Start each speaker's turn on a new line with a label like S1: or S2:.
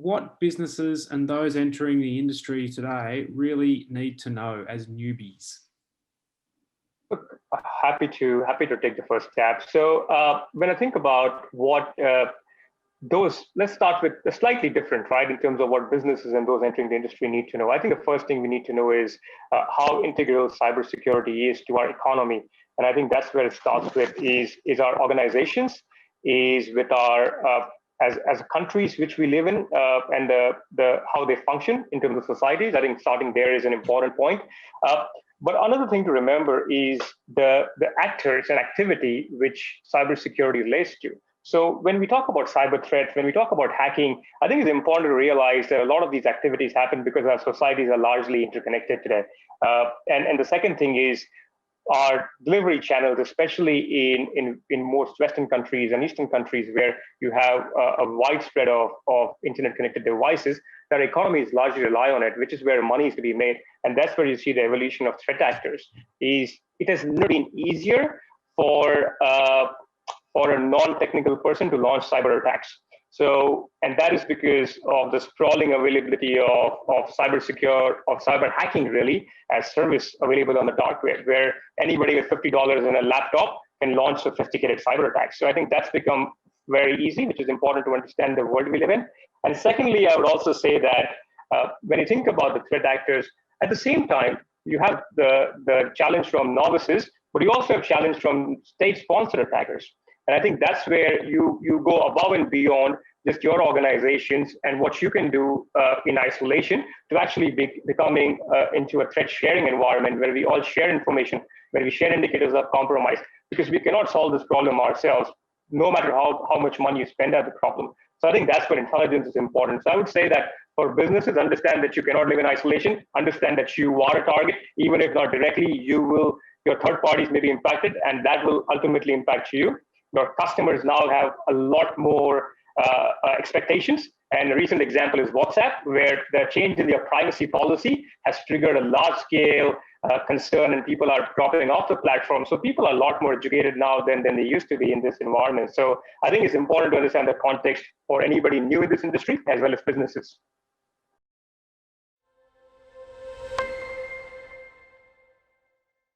S1: what businesses and those entering the industry today really need to know as newbies?
S2: Happy to take the first stab. So when I think about what let's start with a slightly different, right, in terms of what businesses and those entering the industry need to know. I think the first thing we need to know is how integral cybersecurity is to our economy. And I think that's where it starts with is our organizations, is with our as countries which we live in, and the how they function in terms of societies. I think starting there is an important point. But another thing to remember is the actors and activity which cybersecurity relates to. So when we talk about cyber threats, when we talk about hacking, I think it's important to realize that a lot of these activities happen because our societies are largely interconnected today. And the second thing is our delivery channels, especially in most Western countries and Eastern countries, where you have a widespread of internet-connected devices, their economies largely rely on it, which is where money is to be made. And that's where you see the evolution of threat actors. It has never been easier for a non-technical person to launch cyber attacks. So, and that is because of the sprawling availability of cyber hacking really as service available on the dark web, where anybody with $50 in a laptop can launch sophisticated cyber attacks. So I think that's become very easy, which is important to understand the world we live in. And secondly, I would also say that when you think about the threat actors, at the same time, you have the challenge from novices, but you also have challenge from state-sponsored attackers. And I think that's where you go above and beyond just your organizations and what you can do in isolation to actually becoming into a threat sharing environment where we all share information, where we share indicators of compromise, because we cannot solve this problem ourselves, no matter how much money you spend at the problem. So I think that's where intelligence is important. So I would say that for businesses, understand that you cannot live in isolation, understand that you are a target, even if not directly, your third parties may be impacted, and that will ultimately impact you. Your customers now have a lot more expectations. And a recent example is WhatsApp, where the change in their privacy policy has triggered a large-scale concern, and people are dropping off the platform. So people are a lot more educated now than they used to be in this environment. So I think it's important to understand the context for anybody new in this industry, as well as businesses.